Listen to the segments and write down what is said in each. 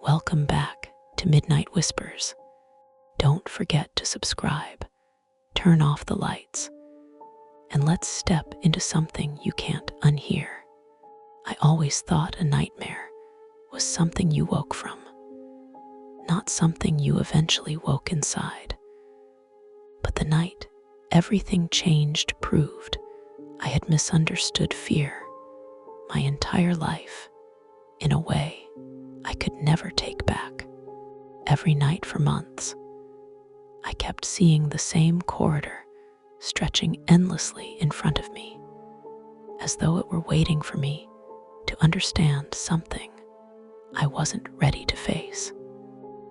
Welcome back to Midnight Whispers. Don't forget to subscribe, turn off the lights, and let's step into something you can't unhear. I always thought a nightmare was something you woke from, not something you eventually woke inside. But the night everything changed proved I had misunderstood fear my entire life in a way I could never take back. Every night for months, I kept seeing the same corridor stretching endlessly in front of me, as though it were waiting for me to understand something I wasn't ready to face.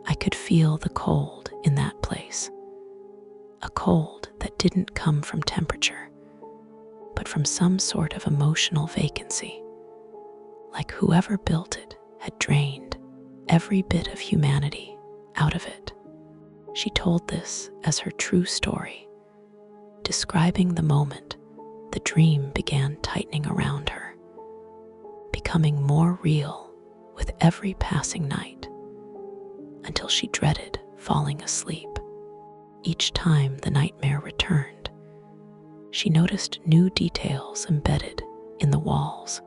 I could feel the cold in that place, a cold that didn't come from temperature, but from some sort of emotional vacancy, like whoever built it had drained every bit of humanity out of it. She told this as her true story, describing the moment the dream began tightening around her, becoming more real with every passing night, until she dreaded falling asleep. Each time the nightmare returned, she noticed new details embedded in the walls,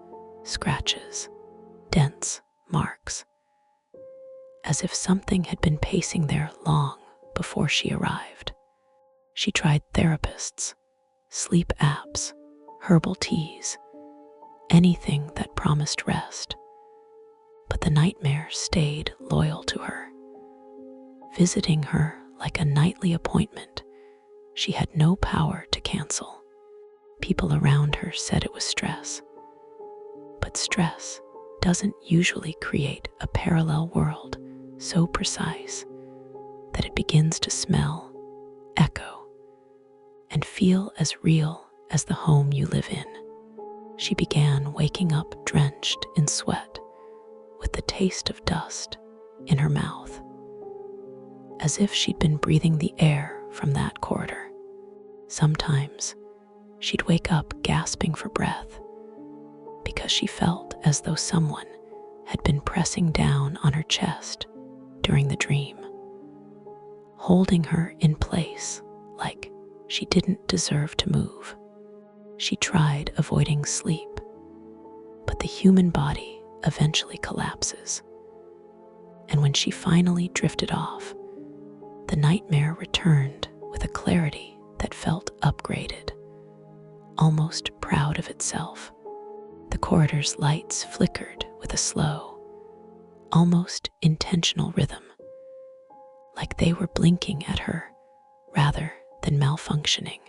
scratches, dents, marks, as if something had been pacing there long before she arrived. She tried therapists, sleep apps, herbal teas, anything that promised rest, but the nightmare stayed loyal to her, visiting her like a nightly appointment she had no power to cancel. People around her said it was stress, but stress doesn't usually create a parallel world so precise that it begins to smell, echo, and feel as real as the home you live in. She began waking up drenched in sweat, with the taste of dust in her mouth, as if she'd been breathing the air from that corridor. Sometimes she'd wake up gasping for breath because she felt as though someone had been pressing down on her chest during the dream, holding her in place like she didn't deserve to move. She tried avoiding sleep, but the human body eventually collapses. And when she finally drifted off, the nightmare returned with a clarity that felt upgraded, almost proud of itself. The corridor's lights flickered with a slow, almost intentional rhythm, like they were blinking at her rather than malfunctioning.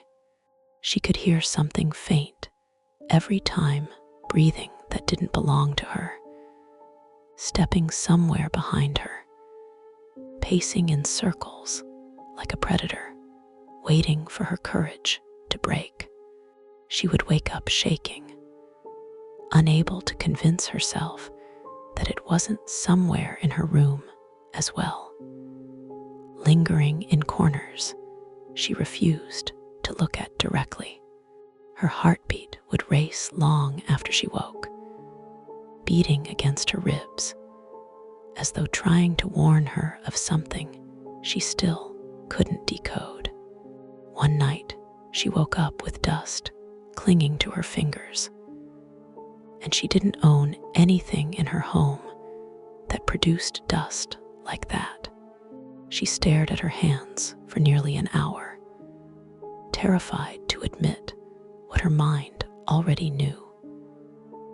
She could hear something faint every time, breathing that didn't belong to her, stepping somewhere behind her, pacing in circles like a predator, waiting for her courage to break. She would wake up shaking, unable to convince herself that it wasn't somewhere in her room as well. Lingering in corners she refused to look at directly. Her heartbeat would race long after she woke, beating against her ribs, as though trying to warn her of something she still couldn't decode. One night, she woke up with dust clinging to her fingers, and she didn't own anything in her home that produced dust like that. She stared at her hands for nearly an hour, terrified to admit what her mind already knew,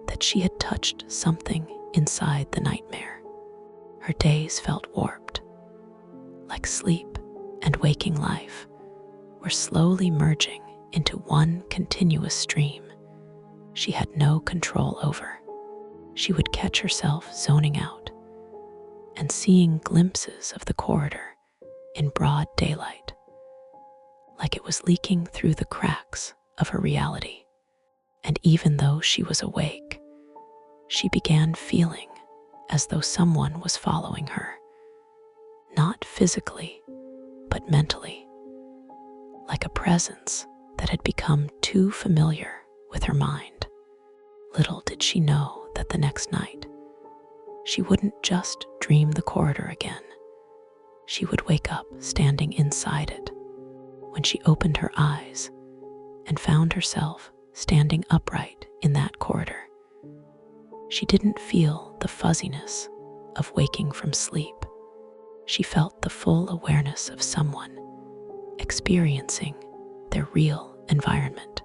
that she had touched something inside the nightmare. Her days felt warped, like sleep and waking life were slowly merging into one continuous stream she had no control over. She would catch herself zoning out and seeing glimpses of the corridor in broad daylight, like it was leaking through the cracks of her reality. And even though she was awake, she began feeling as though someone was following her, not physically, but mentally, like a presence that had become too familiar with her mind. Little did she know that the next night She wouldn't just dream the corridor again. She would wake up standing inside it. When she opened her eyes and found herself standing upright in that corridor, she didn't feel the fuzziness of waking from sleep. She felt the full awareness of someone experiencing their real environment.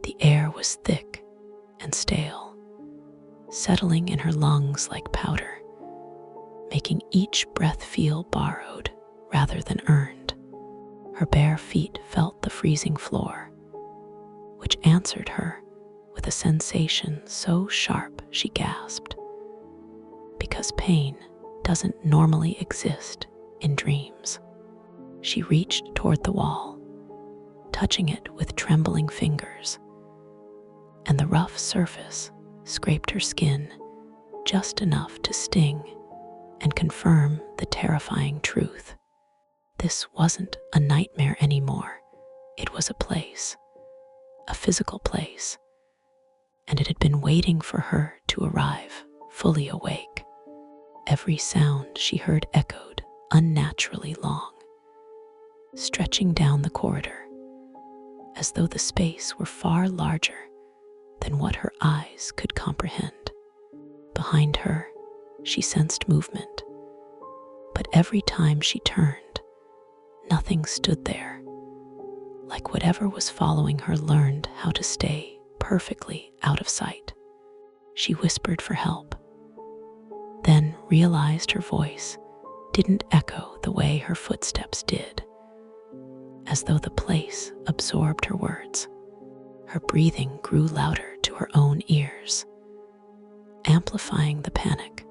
The air was thick and stale, settling in her lungs like powder, making each breath feel borrowed rather than earned. Her bare feet felt the freezing floor, which answered her with a sensation so sharp she gasped. Because pain doesn't normally exist in dreams. She reached toward the wall, touching it with trembling fingers, and the rough surface scraped her skin just enough to sting and confirm the terrifying truth. This wasn't a nightmare anymore. It was a place, a physical place, and it had been waiting for her to arrive fully awake. Every sound she heard echoed unnaturally long, stretching down the corridor, as though the space were far larger than what her eyes could comprehend. Behind her, she sensed movement, but every time she turned, nothing stood there, like whatever was following her learned how to stay perfectly out of sight. She whispered for help, then realized her voice didn't echo the way her footsteps did, as though the place absorbed her words. Her breathing grew louder to her own ears, amplifying the panic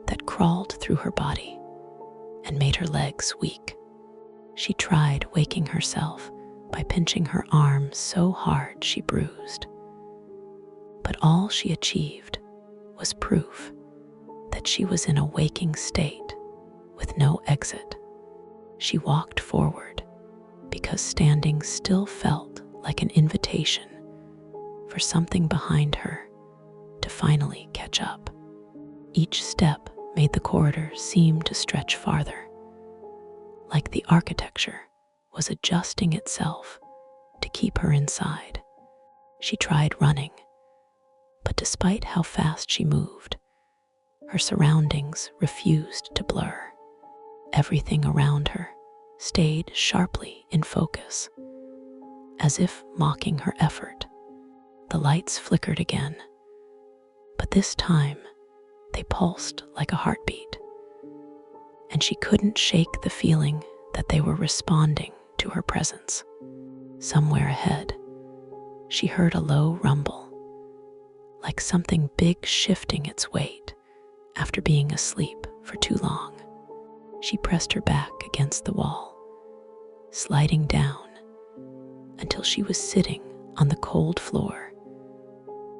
that crawled through her body and made her legs weak. She tried waking herself by pinching her arm so hard she bruised, but all she achieved was proof that she was in a waking state with no exit. She walked forward because standing still felt like an invitation for something behind her to finally catch up. Each step made the corridor seem to stretch farther, like the architecture was adjusting itself to keep her inside. She tried running, but despite how fast she moved, her surroundings refused to blur. Everything around her stayed sharply in focus, as if mocking her effort. The lights flickered again, but this time they pulsed like a heartbeat, and she couldn't shake the feeling that they were responding to her presence. Somewhere ahead, she heard a low rumble, like something big shifting its weight after being asleep for too long. She pressed her back against the wall, sliding down until she was sitting on the cold floor,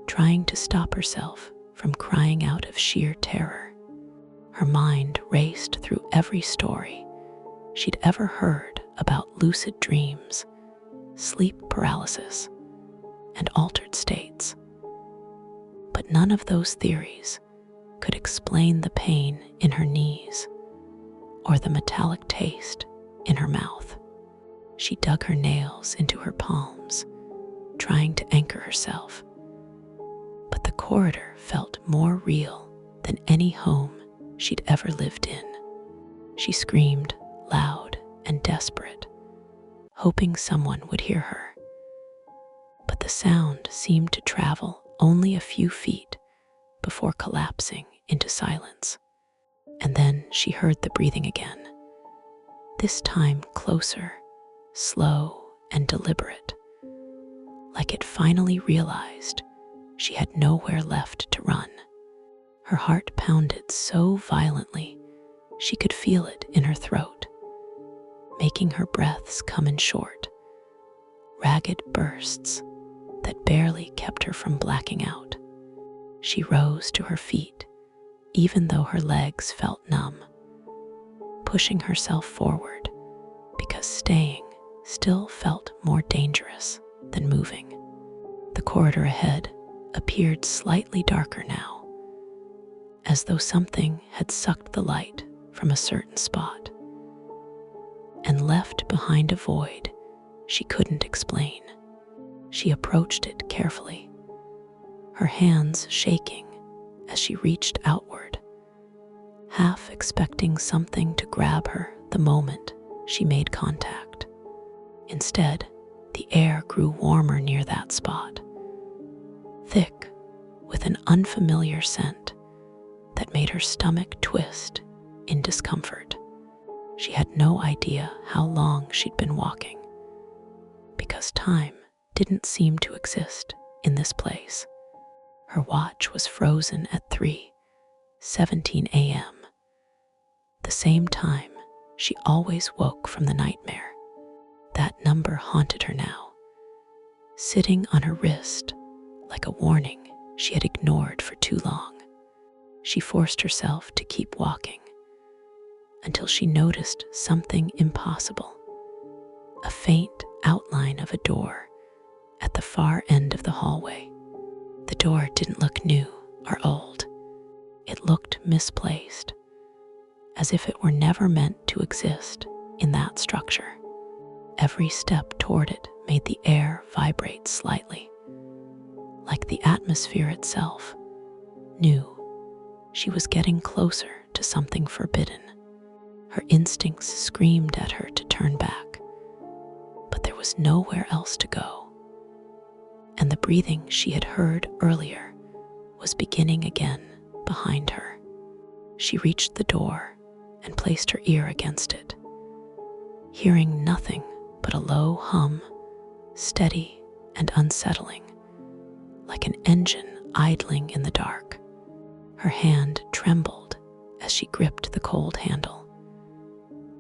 trying to stop herself from crying out of sheer terror. Her mind raced through every story she'd ever heard about lucid dreams, sleep paralysis, and altered states. But none of those theories could explain the pain in her knees or the metallic taste in her mouth. She dug her nails into her palms, trying to anchor herself. But the corridor felt more real than any home she'd ever lived in. She screamed, loud and desperate, hoping someone would hear her. But the sound seemed to travel only a few feet before collapsing into silence. And then she heard the breathing again, this time closer, slow and deliberate, like it finally realized she had nowhere left to run. Her heart pounded so violently she could feel it in her throat, making her breaths come in short, ragged bursts that barely kept her from blacking out. She rose to her feet, even though her legs felt numb, pushing herself forward because staying still felt more dangerous than moving. The corridor ahead appeared slightly darker now, as though something had sucked the light from a certain spot and left behind a void she couldn't explain. She approached it carefully, her hands shaking as she reached outward, half expecting something to grab her the moment she made contact. Instead, the air grew warmer near that spot, thick with an unfamiliar scent that made her stomach twist in discomfort. She had no idea how long she'd been walking, because time didn't seem to exist in this place. Her watch was frozen at 3:17 a.m., the same time she always woke from the nightmare. That number haunted her now, sitting on her wrist like a warning she had ignored for too long. She forced herself to keep walking until she noticed something impossible, a faint outline of a door at the far end of the hallway. The door didn't look new or old. It looked misplaced, as if it were never meant to exist in that structure. Every step toward it made the air vibrate slightly, like the atmosphere itself knew she was getting closer to something forbidden. Her instincts screamed at her to turn back, but there was nowhere else to go, and the breathing she had heard earlier was beginning again behind her. She reached the door and placed her ear against it, hearing nothing but a low hum, steady and unsettling, like an engine idling in the dark. Her hand trembled as she gripped the cold handle,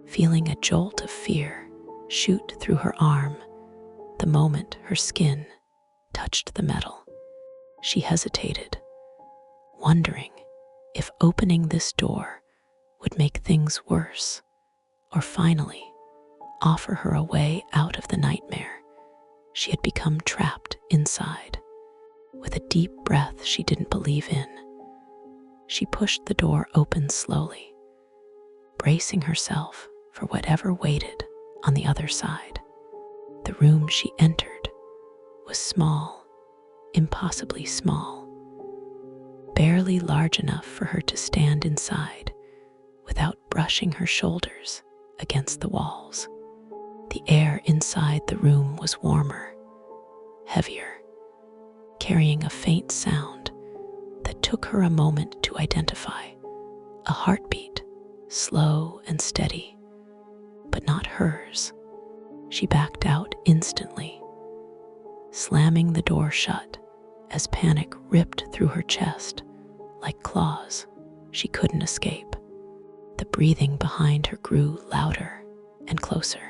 feeling a jolt of fear shoot through her arm the moment her skin touched the metal. She hesitated, wondering if opening this door would make things worse, or finally offer her a way out of the nightmare she had become trapped inside. With a deep breath she didn't believe in, she pushed the door open slowly, bracing herself for whatever waited on the other side. The room she entered was small, impossibly small, barely large enough for her to stand inside without brushing her shoulders against the walls. The air inside the room was warmer, heavier, carrying a faint sound that took her a moment to identify, a heartbeat, slow and steady, but not hers. She backed out instantly, slamming the door shut as panic ripped through her chest like claws she couldn't escape. The breathing behind her grew louder and closer,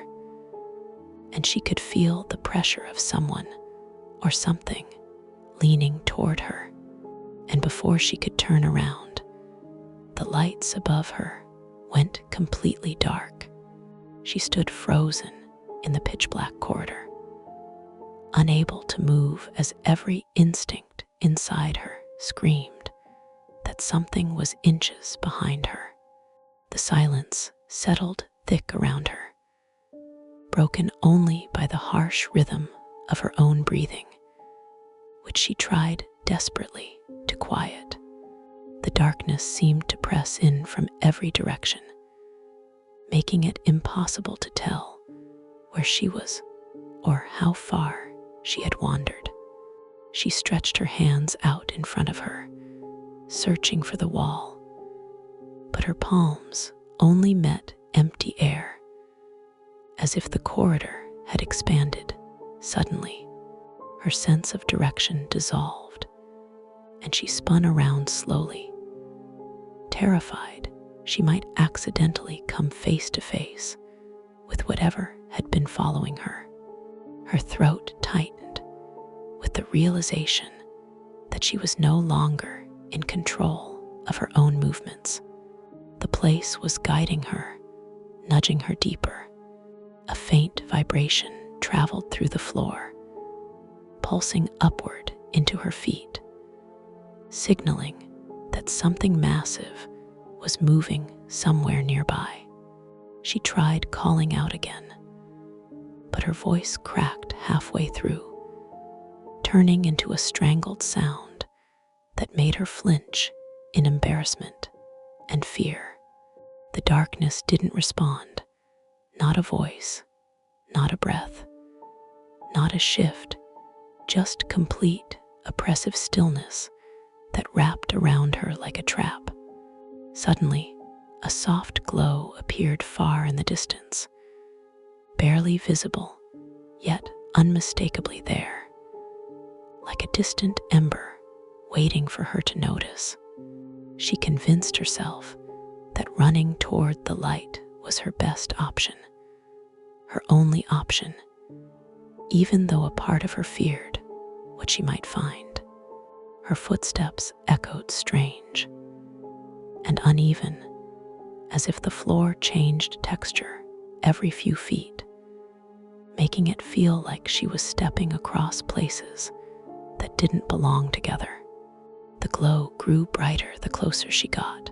and she could feel the pressure of someone or something leaning toward her. And before she could turn around, the lights above her went completely dark. She stood frozen in the pitch-black corridor, unable to move as every instinct inside her screamed that something was inches behind her. The silence settled thick around her, broken only by the harsh rhythm of her own breathing, which she tried desperately to quiet. The darkness seemed to press in from every direction, making it impossible to tell where she was or how far she had wandered. She stretched her hands out in front of her, searching for the wall, but her palms only met empty air, as if the corridor had expanded suddenly. Her sense of direction dissolved, and she spun around slowly, terrified she might accidentally come face to face with whatever had been following her. Her throat tightened with the realization that she was no longer in control of her own movements. The place was guiding her, nudging her deeper. A faint vibration traveled through the floor, pulsing upward into her feet, signaling that something massive was moving somewhere nearby. She tried calling out again, but her voice cracked halfway through, turning into a strangled sound that made her flinch in embarrassment and fear. The darkness didn't respond. Not a voice, not a breath, not a shift, just complete, oppressive stillness that wrapped around her like a trap. Suddenly, a soft glow appeared far in the distance, barely visible, yet unmistakably there, like a distant ember waiting for her to notice. She convinced herself that running toward the light was her best option, her only option, even though a part of her feared what she might find. Her footsteps echoed strange and uneven, as if the floor changed texture every few feet, making it feel like she was stepping across places that didn't belong together. The glow grew brighter the closer she got,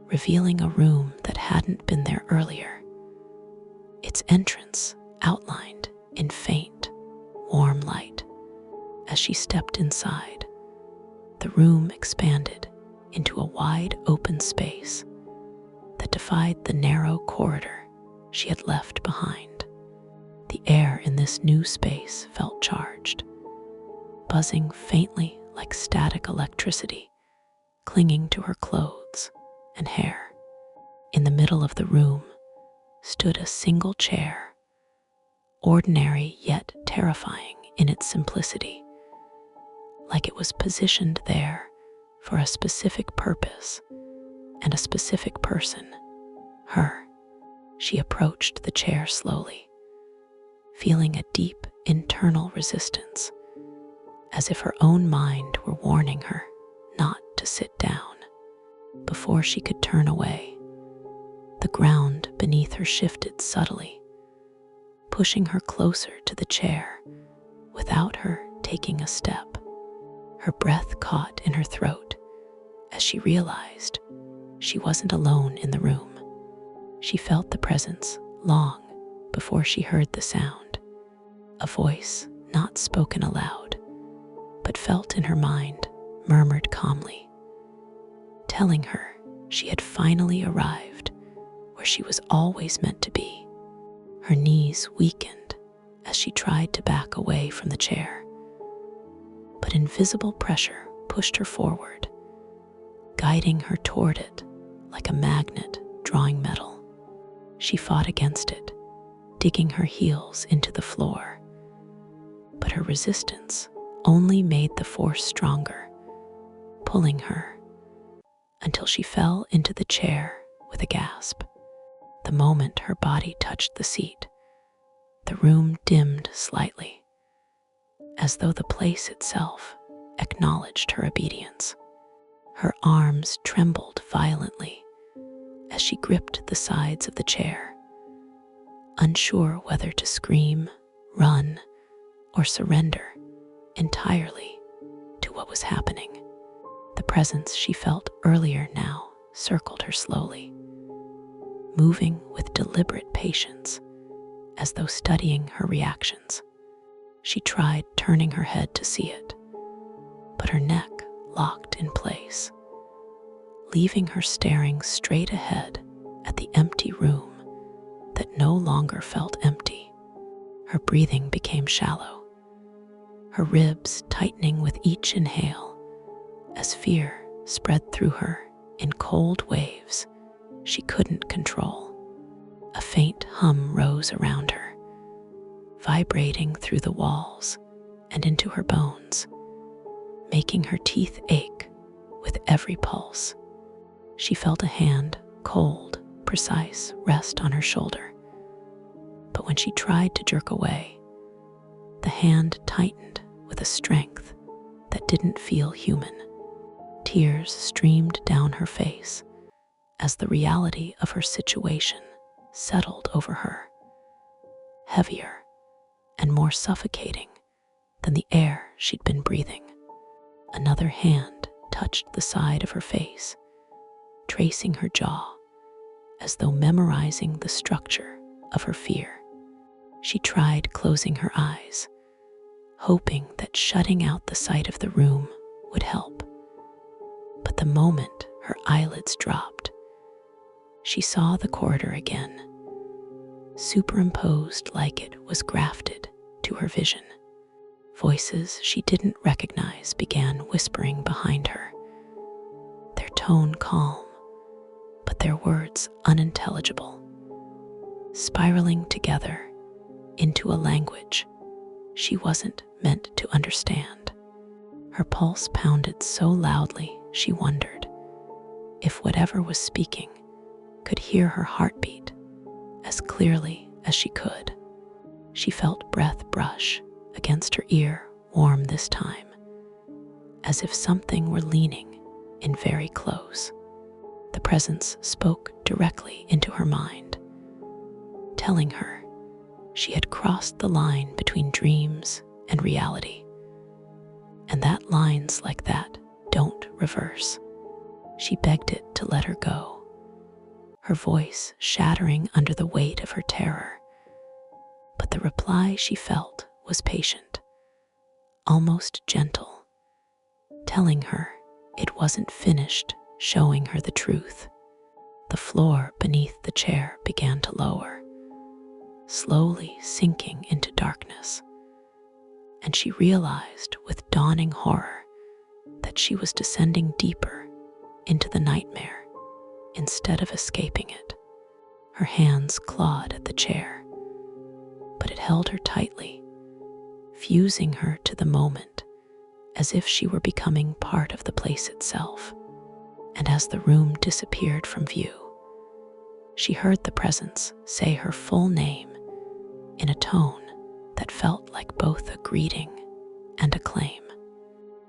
revealing a room that hadn't been there earlier, its entrance outlined in faint, warm light. As she stepped inside, the room expanded into a wide open space that defied the narrow corridor she had left behind. The air in this new space felt charged, buzzing faintly like static electricity, clinging to her clothes and hair. In the middle of the room stood a single chair, ordinary yet terrifying in its simplicity, like it was positioned there for a specific purpose and a specific person, her. She approached the chair slowly, feeling a deep internal resistance, as if her own mind were warning her not to sit down. Before she could turn away, the ground beneath her shifted subtly, pushing her closer to the chair without her taking a step. Her breath caught in her throat as she realized she wasn't alone in the room. She felt the presence long before she heard the sound, a voice not spoken aloud, but felt in her mind, murmured calmly, telling her she had finally arrived where she was always meant to be. Her knees weakened as she tried to back away from the chair, but invisible pressure pushed her forward, guiding her toward it like a magnet drawing metal. She fought against it, digging her heels into the floor, but her resistance only made the force stronger, pulling her until she fell into the chair with a gasp. The moment her body touched the seat, the room dimmed slightly, as though the place itself acknowledged her obedience. Her arms trembled violently as she gripped the sides of the chair, unsure whether to scream, run, or surrender entirely to what was happening. The presence she felt earlier now circled her slowly, moving with deliberate patience, as though studying her reactions. She tried turning her head to see it, but her neck locked in place, leaving her staring straight ahead at the empty room that no longer felt empty. Her breathing became shallow, her ribs tightening with each inhale as fear spread through her in cold waves she couldn't control. A faint hum rose around her, vibrating through the walls and into her bones, making her teeth ache with every pulse. She felt a hand, cold, precise, rest on her shoulder. But when she tried to jerk away, the hand tightened with a strength that didn't feel human. Tears streamed down her face as the reality of her situation settled over her, heavier and more suffocating than the air she'd been breathing. Another hand touched the side of her face, tracing her jaw, as though memorizing the structure of her fear. She tried closing her eyes, hoping that shutting out the sight of the room would help. But the moment her eyelids dropped, she saw the corridor again, superimposed like it was grafted to her vision. Voices she didn't recognize began whispering behind her, their tone calm, but their words unintelligible, spiraling together into a language she wasn't meant to understand. Her pulse pounded so loudly she wondered if whatever was speaking could hear her heartbeat as clearly as she could. She felt breath brush against her ear, warm this time, as if something were leaning in very close. The presence spoke directly into her mind, telling her she had crossed the line between dreams and reality, and that lines like that don't reverse. She begged it to let her go, her voice shattering under the weight of her terror. But the reply she felt was patient, almost gentle, telling her it wasn't finished showing her the truth. The floor beneath the chair began to lower, slowly sinking into darkness, and she realized with dawning horror that she was descending deeper into the nightmare instead of escaping it. Her hands clawed at the chair, but it held her tightly, fusing her to the moment as if she were becoming part of the place itself. And as the room disappeared from view, she heard the presence say her full name in a tone that felt like both a greeting and a claim.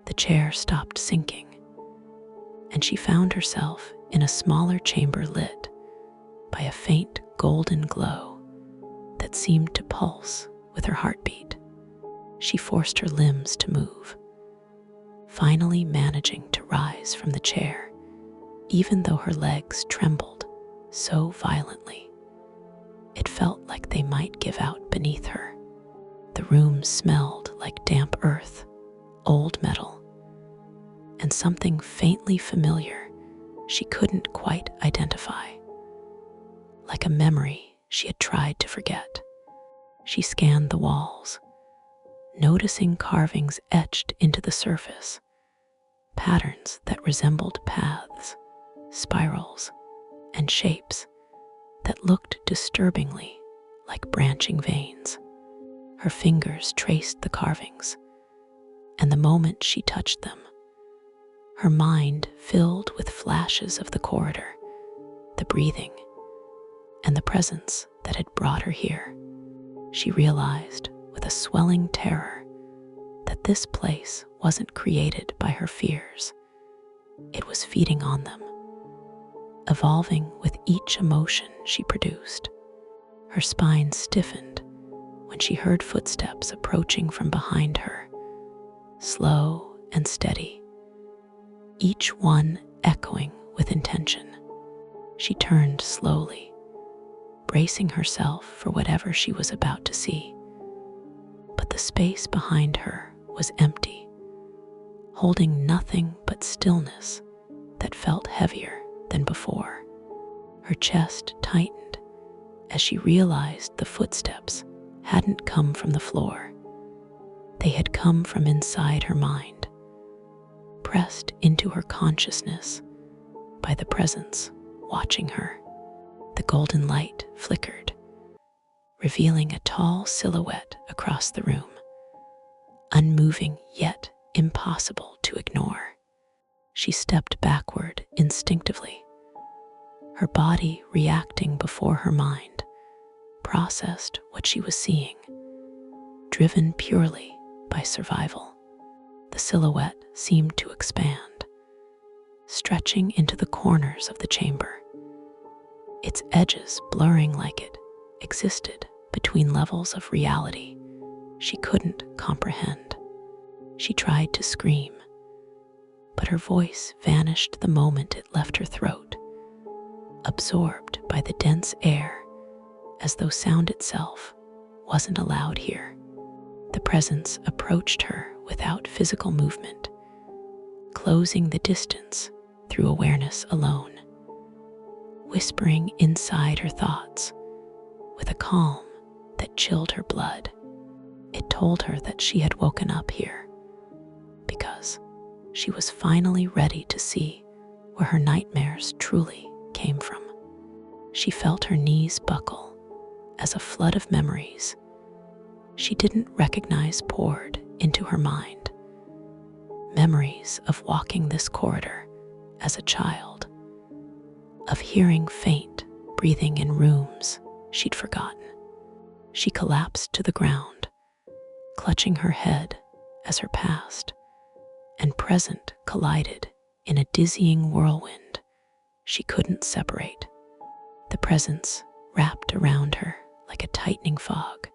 The chair stopped sinking, and she found herself in a smaller chamber lit by a faint golden glow that seemed to pulse with her heartbeat. She forced her limbs to move, finally managing to rise from the chair, even though her legs trembled so violently it felt like they might give out beneath her. The room smelled like damp earth, old metal, and something faintly familiar she couldn't quite identify, like a memory she had tried to forget. She scanned the walls, noticing carvings etched into the surface, patterns that resembled paths, spirals, and shapes that looked disturbingly like branching veins. Her fingers traced the carvings, and the moment she touched them, her mind filled with flashes of the corridor, the breathing, and the presence that had brought her here. She realized with a swelling terror that this place wasn't created by her fears. It was feeding on them, evolving with each emotion she produced. Her spine stiffened when she heard footsteps approaching from behind her, slow and steady, each one echoing with intention. She turned slowly, bracing herself for whatever she was about to see. But the space behind her was empty, holding nothing but stillness that felt heavier than before. Her chest tightened as she realized the footsteps hadn't come from the floor. They had come from inside her mind, pressed into her consciousness by the presence watching her. The golden light flickered, revealing a tall silhouette across the room, unmoving yet impossible to ignore. She stepped backward instinctively, her body reacting before her mind processed what she was seeing, driven purely by survival. The silhouette seemed to expand, stretching into the corners of the chamber, its edges blurring like it existed between levels of reality she couldn't comprehend. She tried to scream, but her voice vanished the moment it left her throat, absorbed by the dense air, as though sound itself wasn't allowed here. The presence approached her without physical movement, closing the distance through awareness alone, whispering inside her thoughts with a calm that chilled her blood. It told her that she had woken up here because she was finally ready to see where her nightmares truly came from. She felt her knees buckle as a flood of memories she didn't recognize poured into her mind. Memories of walking this corridor as a child, of hearing faint breathing in rooms she'd forgotten. She collapsed to the ground, clutching her head as her past and present collided in a dizzying whirlwind she couldn't separate. The presence wrapped around her like a tightening fog,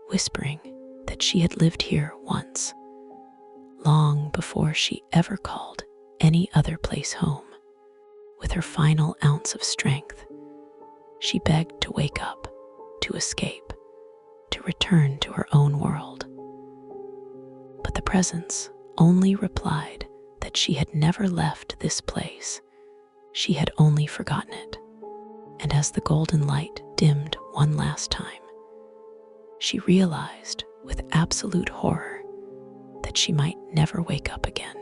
whispering that she had lived here once, long before she ever called any other place home. With her final ounce of strength, she begged to wake up, to escape, to return to her own world. But the presence only replied that she had never left this place. She had only forgotten it. And as the golden light dimmed one last time, she realized with absolute horror that she might never wake up again.